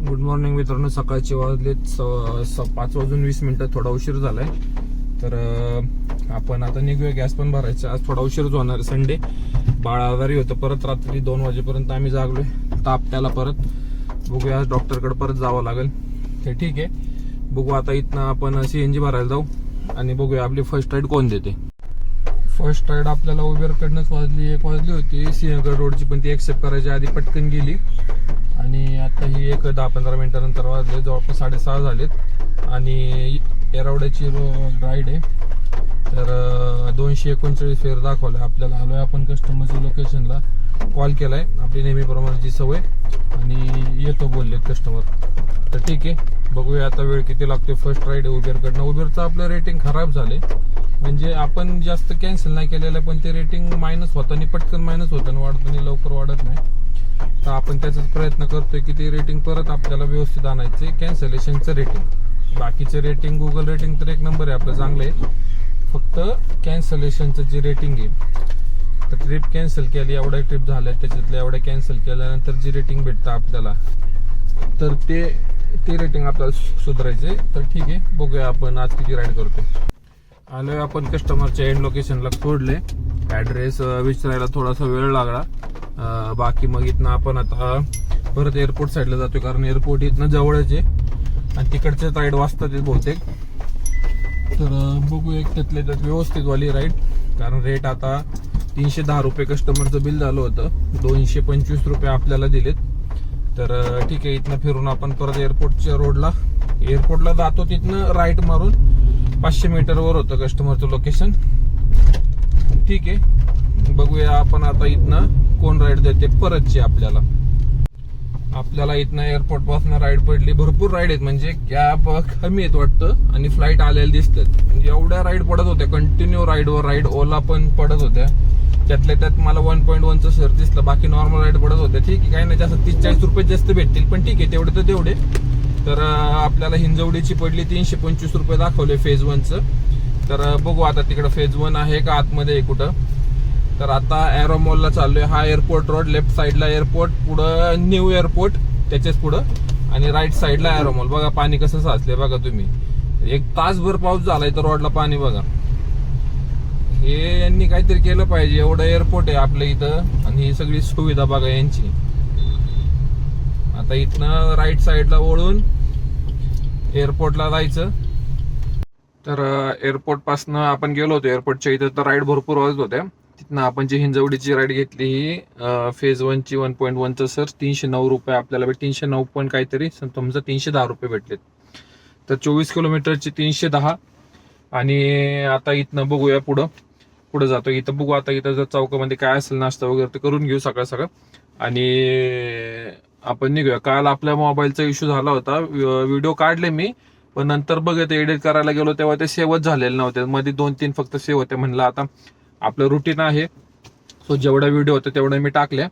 Good morning मित्रांनो. सकाळचे वाजलेत 5:20 थोडा उशीर झालाय. तर आपण आता निघूया. गॅस पण भरायचा. आज थोडा उशीरच होणार. संडे बाळ आजारी होतं. परत रात्री 2 वाजेपर्यंत आम्ही जागलोय. ताप त्याला परत बघूया. आज डॉक्टरकडे परत जावं लागेल. ते ठीक आहे. बघू आता इथनं आपण CNG भरायला जाऊ आणि बघूया आपली फर्स्ट राईड कोण देते. फर्स्ट राईड आपल्याला उबेरकडनंच 1 वाजली होती सिंहगड रोडची, पण ती एक्सेप्ट करायच्या आधी पटकन गेली. आणि आता ही 10-15 मिनिटानंतर वाजले. जवळपास 6:30 झालेत आणि येरवड्याची राईड आहे. तर 239 फेर दाखवलाय आपल्याला. आलोय आपण कस्टमरच्या लोकेशनला. कॉल केलाय आपली नेहमीप्रमाणेची सवय आणि येतो बोललेत कस्टमर. तर ठीक आहे, बघूया आता वेळ किती लागते. फर्स्ट राईड आहे उबेरकडनं. उबेरचं आपलं रेटिंग खराब झाले. म्हणजे आपण जास्त कॅन्सल नाही केलेलं, पण ते रेटिंग मायनस होताना पटकन मायनस होतं, वाढताना लवकर वाढत नाही. तर आपण त्याचाच प्रयत्न करतोय की ते रेटिंग परत आपल्याला व्यवस्थित आणायचे. कॅन्सलेशनचं रेटिंग, बाकीचे रेटिंग गुगल रेटिंग तर 1 नंबर आहे आपलं, चांगलं आहे. फक्त कॅन्सलेशनचं जे रेटिंग आहे, तर ट्रिप कॅन्सल केली, एवढ्या ट्रिप झाल्या, त्याच्यातल्या एवढ्या कॅन्सल केल्यानंतर जी रेटिंग भेटतं आपल्याला, तर ते रेटिंग आपल्याला सुधारायचे. तर ठीक आहे, बघूया आपण आज किती राईड करतोय. आलोय आपण कस्टमरच्या एंड लोकेशनला. सोडले ऍड्रेस विचारायला थोडासा वेळ लागला. बाकी मग इथनं आपण आता परत एअरपोर्ट साईडला जातोय, कारण एअरपोर्ट इथनं जवळच आहे आणि तिकडचे राईड वाजतात बहुतेक. तर बघू एक त्यातल्या त्यात व्यवस्थित वाली राईड, कारण रेट आता 310 रुपये कस्टमरचं बिल झालं होतं. 225 रुपये आपल्याला दिलेत. तर ठीक आहे, इथनं फिरून आपण परत एअरपोर्टला जातो. तिथनं राईट मारून 500 मीटरवर होतं कस्टमरचं लोकेशन. ठीक आहे, बघूया आपण आता इथनं कोण राईड देते परतची. आपल्याला इथनं एअरपोर्ट पासून राईड पडली. भरपूर राईड आहेत, म्हणजे कॅब कमी आहेत वाटतं आणि फ्लाईट आलेल्या दिसतात. म्हणजे एवढ्या राईड पडत होत्या, कंटिन्यू राईडवर राईड. ओला पण पडत होत्या. त्यातल्या त्यात मला 1.1चं सर दिसलं. बाकी नॉर्मल राईड पडत होत्या. ठीक आहे, काही नाही जास्त. 30-40 रुपये जास्त भेटतील, पण ठीक आहे, तेवढे तर तेवढे. तर आपल्याला हिंजवडीची पडली. 325 रुपये दाखवले फेज 1चं. तर बघू आता तिकडं फेज 1 आहे का आतमध्ये आहे कुठं. तर आता एरो मॉलला चाललोय. हा एअरपोर्ट रोड, लेफ्ट साईडला एअरपोर्ट, पुढं न्यू एअरपोर्ट, त्याच्याच पुढं, आणि राईट साईडला एरो मॉल. बघा पाणी कसं साचलंय बघा तुम्ही. 1 तासभर पाऊस झालाय तर रोडला पाणी बघा. हे यांनी काहीतरी केलं पाहिजे. एवढं एअरपोर्ट आहे आपल्या इथं आणि ही सगळी सुविधा बघा यांची. आता इथनं राईट साईडला वळून एअरपोर्टला जायचं. तर एअरपोर्ट पासनं आपण गेलो होतो एअरपोर्टच्या इथं. तर राईड भरपूर वाजत होत्या. तिथनं आपण जी हिंजवडीची राईड घेतली ही फेज 1ची 1.1चं सर 309 रुपये आपल्याला 309 पॉईंट काहीतरी, समजा 310 रुपये भेटलेत. तर 24 किलोमीटरची 310. आणि आता इथनं बघूया पुढं जातो. इथं बघू आता इथं जर चौकामध्ये काय असेल नाश्ता वगैरे ते करून घेऊ सकाळ आणि आपण निघूया. काल आपल्या मोबाईलचा इश्यू झाला होता. व्हिडिओ काढले मी, पण नंतर बघत एडिट करायला गेलो तेव्हा ते सेव्हच झालेले नव्हते. मध्ये 2-3 फक्त सेव्ह होते. म्हणलं आता आपलं रुटीन आहे, सो जेवढा व्हिडिओ होता तेवढा मी टाकल्या.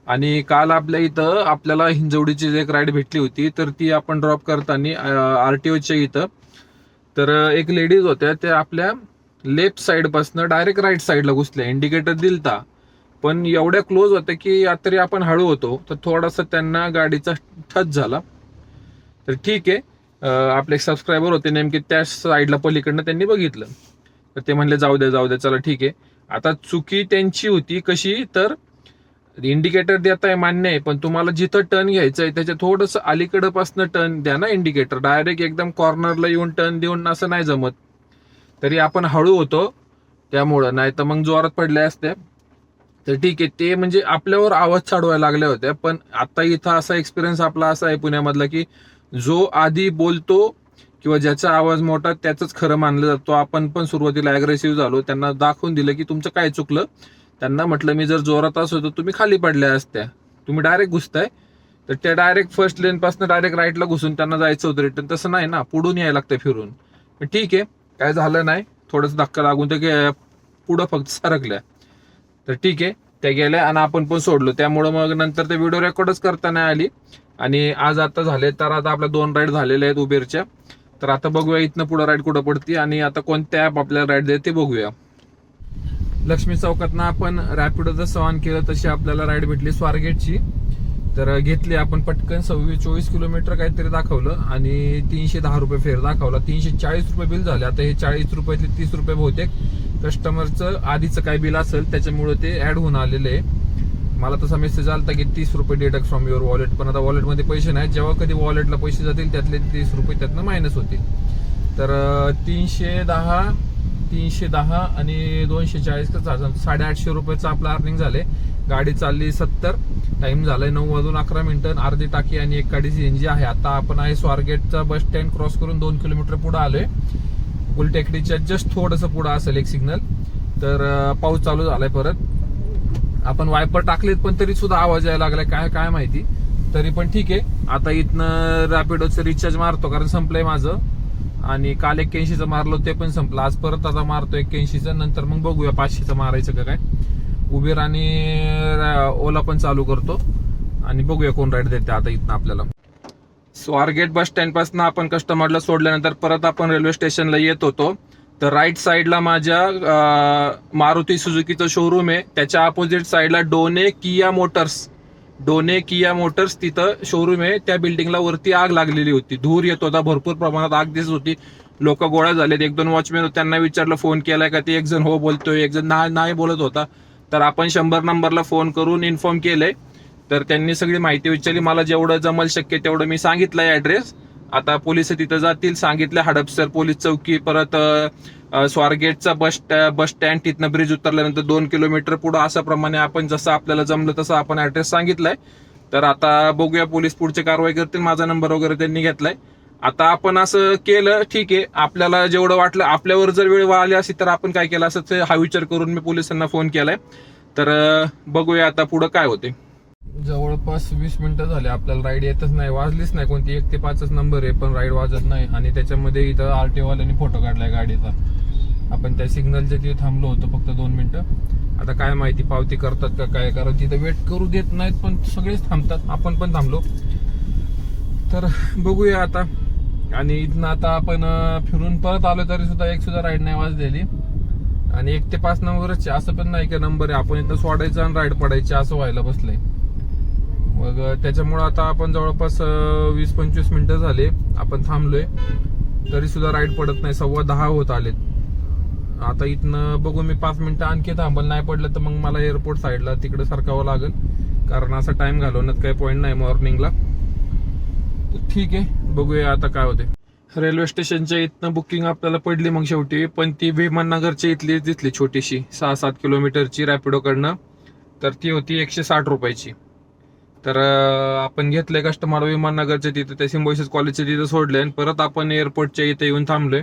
आणि काल आपल्या इथं आपल्याला हिंजवडीची एक राईड भेटली होती. तर ती आपण ड्रॉप करताना RTOच्या इथं, तर एक लेडीज होत्या. त्या आपल्या लेफ्ट साईड पासून डायरेक्ट राईट साईडला घुसल्या. इंडिकेटर दिलता, पण एवढ्या क्लोज होत्या की तरी आपण हळू होतो, तर थोडासा त्यांना गाडीचा टच झाला. तर ठीक आहे, आपले सबस्क्रायबर होते नेमके त्या साईडला पलीकडनं, त्यांनी बघितलं. तर ते म्हणले जाऊ द्या चला ठीक आहे. आता चुकी त्यांची होती कशी, तर इंडिकेटर देताय मान्य आहे, पण तुम्हाला जिथं टर्न घ्यायचं आहे त्याच्या थोडंसं अलीकडं पासनं टर्न द्या ना इंडिकेटर. डायरेक्ट एकदम कॉर्नरला येऊन टर्न देऊन असं नाही जमत. तरी आपण हळू होतो त्यामुळं, नाही तर मग जोरात पडल्या असत्या. तर ठीक आहे, ते म्हणजे आपल्यावर आवाज चढवायला लागल्या होत्या. पण आता इथं असा एक्सपिरियन्स आपला असा आहे पुण्यामधला की जो आधी बोलतो किंवा ज्याचा आवाज मोठा त्याचंच खरं मानलं जातो. आपण पण सुरुवातीला अग्रेसिव्ह झालो. त्यांना दाखवून दिलं की तुमचं काय चुकलं. त्यांना म्हटलं मी जर जोरात असो तर तुम्ही खाली पडल्या असत्या, तुम्ही डायरेक्ट घुसताय. तर त्या डायरेक्ट फर्स्ट लेन पासून डायरेक्ट राईटला घुसून त्यांना जायचं होतं रिटर्न. तसं नाही ना, पुढून यायला लागतं फिरून. पण ठीक आहे, काय झालं नाही. थोडंसं धक्का लागून ते पुढं फक्त सरकल्या. तर ठीक आहे, त्या गेल्या आणि आपण पण सोडलो. त्यामुळं मग नंतर ते व्हिडिओ रेकॉर्डच करता नाही आली. आणि आज आता झाले, तर आता आपल्या 2 राईड झालेल्या आहेत उबेरच्या. तर आता बघूया इथनं पुढं राईड कुठं पडते आणि आता कोणत्या ॲप आपल्याला राईड देते बघूया. लक्ष्मी चौकातनं आपण रॅपिडो जसं ऑन केलं तशी आपल्याला राईड भेटली स्वारगेटची. तर घेतली आपण पटकन 24 किलोमीटर काहीतरी दाखवलं आणि 310 रुपये फेअर दाखवला. 340 रुपये बिल झाले. आता हे 40 रुपयातले 30 रुपये बहुतेक कस्टमरचं आधीचं काय बिल असेल त्याच्यामुळे ते ऍड होऊन आलेलं आहे. मला तसा मेसेज आलता की 30 रुपये डिडक्ट फ्रॉम युअर वॉलेट, पण आता वॉलेटमध्ये पैसे नाही. जेव्हा कधी वॉलेटला पैसे जातील त्यातले 30 रुपये त्यातनं मायनस होतील. तर 310 आणि 240 850 रुपयाचं आपलं अर्निंग झाले. गाडी चालली 70, टाइम झालाय 9:11 अर्धी टाकी आणि एक गाडी CNG आहे. आता आपण आहे स्वारगेटचा बस स्टँड क्रॉस करून 2 किलोमीटर पुढे आलोय. गुलटेकडीच्या जस्ट थोडंसं पुढे असेल एक सिग्नल. तर पाऊस चालू झालाय परत. आपण वायपर टाकलेत पण तरी सुद्धा आवाज यायला लागलाय काय माहिती. तरी पण ठीक आहे. आता इथनं रॅपिडोचं रिचार्ज मारतो कारण संपलंय माझं. आणि काल 81चं मारलं ते पण संपलं. आज परत आता मारतो 81चं. नंतर मग बघूया 500चं मारायचं का काय. उबेर आणि ओला पण चालू करतो आणि बघूया कोण राईड देते आता इथनं आपल्याला. स्वारगेट बस स्टँड पासून आपण कस्टमरला सोडल्यानंतर परत आपण रेल्वे स्टेशनला येत होतो. तर राईट साईडला माझ्या मारुती सुझुकीचं शोरूम आहे. त्याच्या अपोजिट साईडला डोने किया मोटर्स तिथं शोरूम आहे. त्या बिल्डिंगला वरती आग लागलेली होती. धूर येत होता, भरपूर प्रमाणात आग दिसत होती. लोक गोळा झालेत. 1-2 वॉचमॅन त्यांना विचारलं फोन केलाय का, ते एक जण हो बोलतोय, एक जण नाही बोलत होता. तर आपण 100 नंबरला फोन करून इन्फॉर्म केलंय. तर त्यांनी सगळी माहिती विचारली. मला जेवढं जमल शक्य तेवढं मी सांगितलंय ऍड्रेस. आता पोलिस तिथं जातील. सांगितलं हडपसर पोलीस चौकी, परत स्वारगेटचा बस स्टँड, तिथनं ब्रिज उतरल्यानंतर 2 किलोमीटर पुढं असं प्रमाणे आपण जसं आपल्याला जमलं तसं आपण ऍड्रेस सांगितलाय. तर आता बघूया पोलीस पुढची कारवाई करतील. माझा नंबर वगैरे त्यांनी घेतलाय. आता आपण असं केलं ठीक आहे. आपल्याला जेवढं वाटलं आपल्यावर जर वेळ आली असती तर आपण काय केलं असं हा विचार करून मी पोलिसांना फोन केलाय. तर बघूया आता पुढं काय होते. जवळपास 20 मिनिटं झाले आपल्याला राईड येतच नाही. वाजलीच नाही कोणती. 1 ते 5च नंबर आहे पण राईड वाजत नाही. आणि त्याच्यामध्ये इथं RTO वाल्यांनी फोटो काढलाय गाडीचा. आपण त्या सिग्नलच्या तिथे थांबलो होतो फक्त 2 मिनिटं. आता काय माहिती पावती करतात का काय, कारण तिथं वेट करू देत नाहीत पण सगळेच थांबतात. आपण पण थांबलो. तर बघूया आता. आणि इथनं आता आपण फिरून परत आलो तरी सुद्धा एक सुद्धा राईड नाही वाजलेली. आणि 1 ते 5 नंबरच असं पण नाही की नंबर आहे. आपण इथं सोडायचं आणि राईड पडायची असं व्हायला बसलंय. मग त्याच्यामुळं आता आपण जवळपास 20-25 मिनिटं झाले आपण थांबलोय तरी सुद्धा राईड पडत नाही. 10:15 होत आलेत. आता इथनं बघू मी 5 मिनिटं आणखी थांबल. नाही पडलं तर मग मला एअरपोर्ट साईडला तिकडे सरकावं लागेल कारण असा टाइम घालवण्यात काही पॉईंट नाही मॉर्निंगला. ठीक आहे बघूया आता काय होते. रेल्वे स्टेशनच्या इथनं बुकिंग आपल्याला पडली मग शेवटी. पण ती विमाननगरच्या इथली दिसली छोटीशी 6-7 किलोमीटरची रॅपिडोकडनं. तर ती होती 160 रुपयाची. तर आपण घेतलंय कस्टमर विमाननगरच्या तिथे, त्या सिम्बॉयसिस कॉलेजच्या तिथे सोडले आणि परत आपण एअरपोर्टच्या इथे येऊन थांबलोय.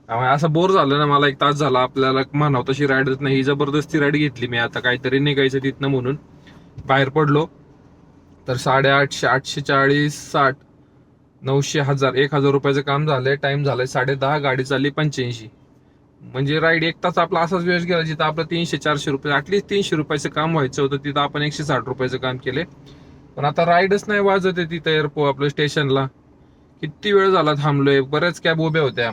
असं बोर झालं ना मला. 1 तास झाला आपल्याला म्हणावं तशी राईडच नाही. ही जबरदस्ती राईड घेतली मी. आता काहीतरी निघायचं तिथनं म्हणून बाहेर पडलो. तर 850, 840, 60, 900, 1000, 1000 रुपयाचं काम झालंय. टाइम झालाय 10:30. गाडी चालली 85. म्हणजे राईड 1 तास आपला असाच वेळ गेला. जिथं आपलं 300-400 रुपये ऍटलीस्ट 300 रुपयाचं काम व्हायचं होतं तिथं आपण 160 रुपयाचं काम केले. पण आता राईडच नाही वाजत आहे तिथं एअरपोर्ट आपलं स्टेशनला. किती वेळ झाला थांबलोय. बऱ्याच कॅब उभ्या होत्या.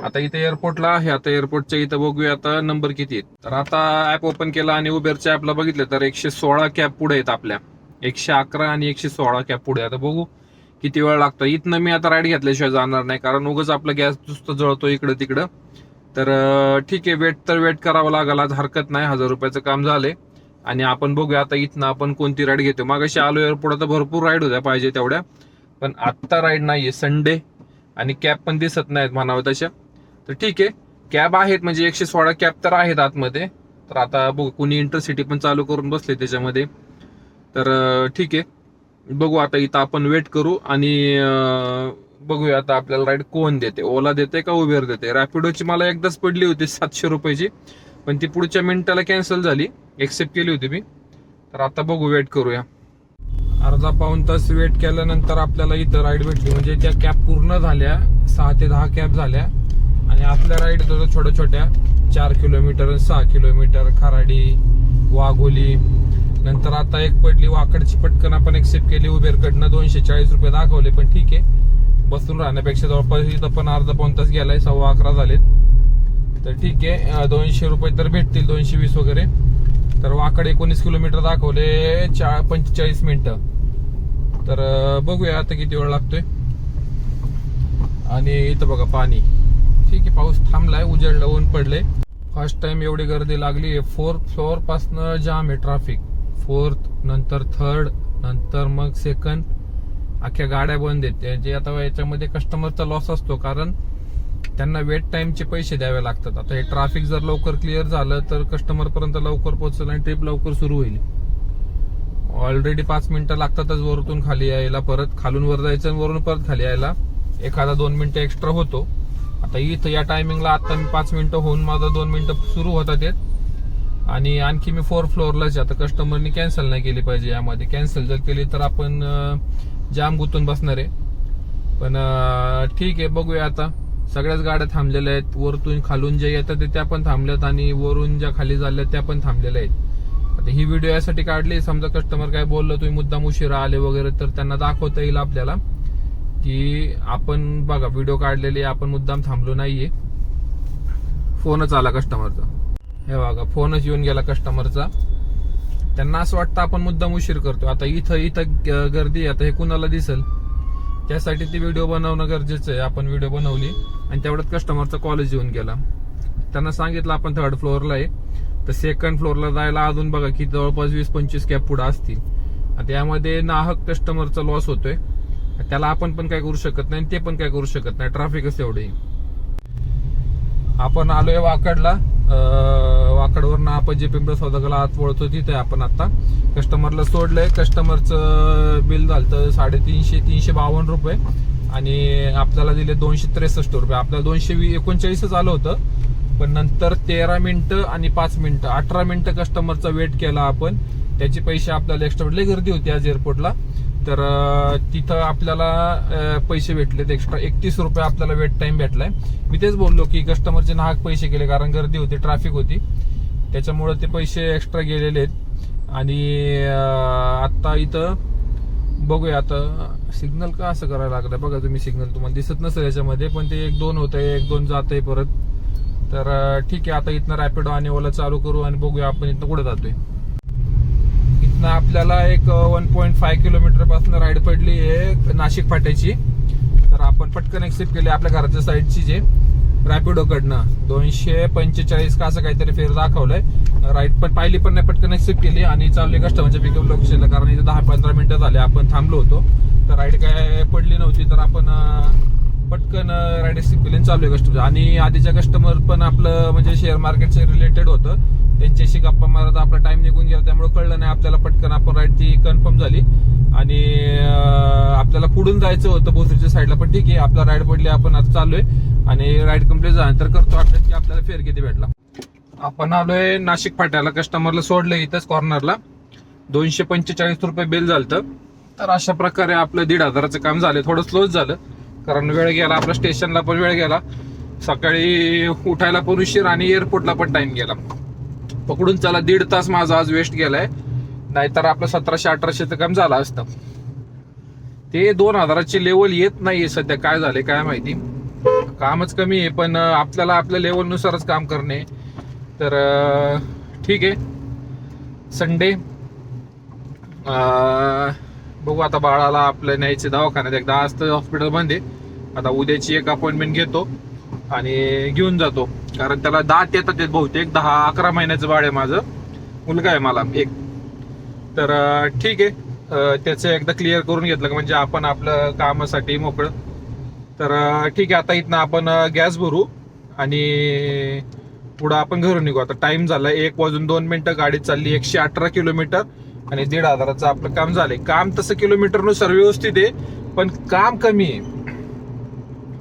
आता इथे एअरपोर्टला आहे. आता एअरपोर्टच्या इथं बघूया आता नंबर किती आहेत. तर आता ऍप ओपन केला आणि उबेरच्या ऍपला बघितलं तर 116 कॅब पुढे आहेत आपल्या. 111 आणि 116 कॅब पुढे. आता बघू किती वेळ लागतो. इथनं मी आता राईड घेतल्याशिवाय जाणार नाही कारण उगाच आपला गॅस नुसतं जळतो इकडं तिकडं. तर ठीक आहे वेट करावं लागेल. आज हरकत नाही. 1000 रुपयाचं काम झालंय. आणि आपण बघूया आता इथनं आपण कोणती राईड घेतो. मागाशी आलो एअरपोर्ट. आता भरपूर राईड होत्या पाहिजे तेवढ्या पण आत्ता राईड नाहीये. संडे आणि कॅब पण दिसत नाहीत म्हणावं तशा. तर ठीक आहे कॅब आहेत म्हणजे 116 कॅब तर आहेत आतमध्ये. तर आता बघू कुणी इंटरसिटी पण चालू करून बसले त्याच्यामध्ये. तर ठीक आहे बघू आता इथं आपण वेट करू आणि बघूया आता आपल्याला राईड कोण देते. ओला देते का उबेर देते. रॅपिडोची मला एकदाच पडली होती 700 रुपयाची पण ती पुढच्या मिनिटाला कॅन्सल झाली. एक्सेप्ट केली होती मी. तर आता बघू वेट करूया. अर्धा पाऊण तास वेट केल्यानंतर आपल्याला इथं राईड भेटली. म्हणजे त्या कॅब पूर्ण झाल्या. 6 ते 10 कॅब झाल्या. आणि आपल्या राईड होत्या छोट्या छोट्या 4 किलोमीटर 6 किलोमीटर खराडी वाघोली. नंतर आता एक पडली वाकडची. पटकन आपण एक्सेप्ट केली. उबेरकडनं 240 रुपये दाखवले पण ठीक आहे बसून राहण्यापेक्षा जवळपास इथं पण अर्धा पाऊण तास गेलाय. 11:15 झालेत. तर ठीक आहे 200 रुपये तर भेटतील 220 वगैरे. तर वाकड 19 किलोमीटर दाखवले 45 मिनिटं. तर बघूया आता किती वेळ लागतोय. आणि इथं बघा पाणी, ठीक आहे, पाऊस थांबलाय, उजेडलं, ऊन पडले. फर्स्ट टाइम एवढी गर्दी लागली आहे. 4th फ्लोअर पासनं जाम आहे ट्रॅफिक. 4th नंतर 3rd नंतर मग 2nd, अख्ख्या गाड्या बंद आहेत. म्हणजे आता याच्यामध्ये कस्टमरचा लॉस असतो, कारण त्यांना वेट टाइमचे पैसे द्यावे लागतात. आता हे ट्रॅफिक जर लवकर क्लिअर झालं तर कस्टमर पर्यंत लवकर पोहोचेल आणि ट्रिप लवकर सुरू होईल. ऑलरेडी 5 मिनिटं लागतातच वरतून खाली यायला, परत खालून वर जायचं आणि वरून परत खाली यायला एखादा 2 मिनिटं एक्स्ट्रा होतो. आता इथं या टायमिंगला आता मी 5 मिनिटं होऊन माझं 2 मिनिटं सुरू होतात येत. आणि आणखी मी 4th फ्लोअरलाच. आता कस्टमरनी कॅन्सल नाही केली पाहिजे. यामध्ये कॅन्सल जर केली तर आपण जाम गुंतून बसणार आहे. पण ठीक आहे, बघूया. आता सगळ्याच गाड्या थांबलेल्या आहेत. वरतून खालून ज्या येतात त्या पण थांबल्यात आणि वरून ज्या खाली झाल्या त्या पण थांबलेल्या आहेत. आता ही व्हिडिओ यासाठी काढली, समजा कस्टमर काय बोललं तुम्ही मुद्दाम उशिरा आले वगैरे, तर त्यांना दाखवता येईल आपल्याला की आपण बघा व्हिडिओ काढलेली, आपण मुद्दाम थांबलो नाहीये. फोनच आला कस्टमरचा, हे बघा फोनच येऊन गेला कस्टमरचा. त्यांना असं वाटतं आपण मुद्दाम उशीर करतो. आता इथं गर्दी, आता हे कुणाला दिसेल, त्यासाठी ती व्हिडिओ बनवणं गरजेचं आहे. आपण व्हिडिओ बनवली आणि तेवढ्यात कस्टमरचा कॉलेज येऊन गेला. त्यांना सांगितलं आपण 3rd फ्लोअरला आहे, तर 2nd फ्लोअरला जायला अजून बघा की जवळपास 20-25 कॅब पुढे असतील. आता यामध्ये नाहक कस्टमरचा लॉस होतोय. त्याला आपण पण काय करू शकत नाही, ते पण काय करू शकत नाही, ट्रॅफिकच एवढे. आपण आलोय वाकडला. वाकडवरनं आपण जे पिंपळ सौदागरला आत वळतो तिथे आपण आता कस्टमरला सोडलंय. कस्टमरचं बिल झालं 352 रुपये आणि आपल्याला दिले 263 रुपये. आपल्याला 239 आलं होतं, पण नंतर 13 मिनिटं आणि 5 मिनिटं 18 मिनिटं कस्टमरचा वेट केला आपण. त्याचे पैसे आपल्याला एक्स्ट्रा भेटले. गर्दी होती आज एअरपोर्टला, तर तिथं आपल्याला पैसे भेटलेत एक्स्ट्रा 31 रुपये आपल्याला वेट टाइम भेटलाय. मी तेच बोललो की कस्टमरचे नाहक पैसे गेले, कारण गर्दी होती, ट्रॅफिक होती, त्याच्यामुळे ते पैसे एक्स्ट्रा गेलेले आहेत. आणि आता इथं बघूया. आता सिग्नल का असं करायला लागलं बघा तुम्ही, सिग्नल तुम्हाला दिसत नसेल याच्यामध्ये, पण ते 1-2 होत आहे, 1-2 जात आहे परत. तर ठीक आहे, आता इथनं रॅपिडो आणि ओला चालू करू आणि बघूया आपण इथनं कुठे जातोय. इथनं आपल्याला एक 1.5 किलोमीटर पासून राईड पडली आहे नाशिक फाट्याची. तर आपण पटकन एक्सेप्ट केली आपल्या घराच्या साईडची, जे रॅपिडो कडनं 245 का असं काहीतरी फेर दाखवलंय. राईड पण पाहिली पण नाही, पटकन एक्सेप्ट केली आणि चालली कस्टमरच्या पिकअप लोकेशनला, कारण इथे 10-15 मिनिटं झाले आपण थांबलो होतो. तर राईड काय पडली नव्हती, तर आपण पटकन राईड एक्सेप्ट केली आणि चालू आहे कस्टमर. आणि आधीच्या कस्टमर पण आपलं म्हणजे शेअर मार्केटचे रिलेटेड होतं, त्यांच्याशी गप्पा मारत आपला टाइम निघून गेला, त्यामुळे कळलं नाही आपल्याला. पटकन आपण राईड ती कन्फर्म झाली आणि आपल्याला पुढून जायचं होतं भोसरीच्या साईडला, पण ठीक आहे, आपला राईड पडली, आपण आता चाललोय. आणि राईड कम्प्लीट झाल्यानंतर करतो अपडेट की आपल्याला फेअर किती भेटला. आपण आलोय नाशिक फाट्याला, कस्टमरला सोडलं इथंच कॉर्नरला. 245 रुपये बिल झालं. तर अशा प्रकारे आपलं 1,500चं काम झालं. थोडं स्लोच झालं कारण वेळ गेला, आपला स्टेशनला पण वेळ गेला, सकाळी उठायला पण उशीर आणि एअरपोर्टला पण टाइम गेला. पकडून चला 1.5 तास माझा आज वेस्ट गेलाय, नाहीतर आपलं 1700-1800चं काम झालं असतं. ते 2000ची लेवल येत नाहीये सध्या, काय झालंय काय माहिती, कामच कमी आहे. पण आपल्याला आपल्या लेवलनुसारच काम करणे. तर ठीक आहे, संडे बघू आता. बाळाला आपलं न्यायचे दवाखान्यात, एकदा आज तर हॉस्पिटल बंद आहे. आता उद्याची एक अपॉइंटमेंट घेतो आणि घेऊन जातो, कारण त्याला दात येतात बहुतेक. 10-11 महिन्याचं बाळ आहे माझं, मुलगा आहे मला एक. तर ठीक आहे, त्याचं एकदा क्लिअर करून घेतलं म्हणजे आपण आपलं कामासाठी मोकळं. तर ठीक आहे, आता इथनं आपण गॅस भरू आणि पुढं आपण घरून निघू. आता टाइम झाला 1:02 गाडी चालली 118 किलोमीटर आणि 1,500चं आपलं काम झालंय. काम तसं किलोमीटरनुसार व्यवस्थित आहे, पण काम कमी आहे.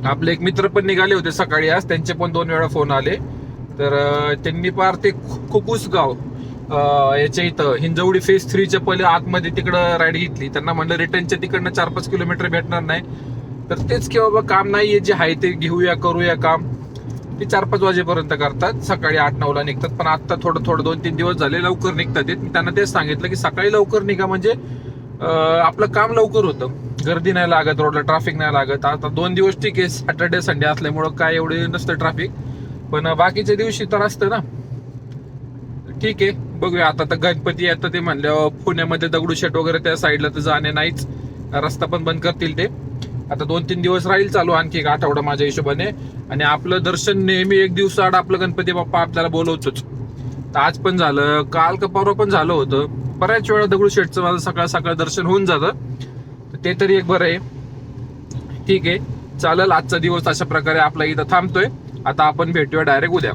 आपले एक मित्र पण निघाले होते सकाळी आज, त्यांचे पण 2 वेळा फोन आले. तर त्यांनी पार ते खुकुसगाव याच्या इथं हिंजवडी फेज 3च्या पहिले आतमध्ये तिकडं राईड घेतली. त्यांना म्हणलं रिटर्नच्या तिकडनं 4-5 किलोमीटर भेटणार नाही. तर तेच की बाबा काम नाहीये, जे आहे ते घेऊया, करूया काम. ते 4-5 वाजेपर्यंत करतात, सकाळी 8-9ला निघतात. पण आता थोडं 2-3 दिवस झाले लवकर निघतात. मी त्यांना तेच सांगितलं की सकाळी लवकर निघा, म्हणजे आपलं काम लवकर होतं, गर्दी नाही लागत, रोडला ट्रॅफिक नाही लागत. आता 2 दिवस ठीक आहे, सॅटर्डे संडे असल्यामुळं काय एवढे नसतं ट्रॅफिक, पण बाकीच्या दिवशी तर असतं ना. ठीक आहे, बघूया. आता तर गणपती येतं ते म्हणल्यावर पुण्यामध्ये दगडूशेठ वगैरे त्या साईडला तर जाणे नाहीच, रस्ता पण बंद करतील ते. आता 2-3 दिवस राहील चालू, आणखी एक आठवडा माझ्या हिशोबाने. आणि आपलं दर्शन नेहमी एक दिवसाआड आपलं गणपती बाप्पा आपल्याला बोलवतोच. तर आज पण झालं, काल का परवा पण झालं होतं. बऱ्याच वेळा दगडूशेठचं माझं सकाळ सकाळ दर्शन होऊन जातं, ते तरी एक बरं आहे. ठीक आहे, चालेल. आजचा दिवस अशा प्रकारे आपला इथं थांबतोय. आता आपण भेटूया डायरेक्ट उद्या.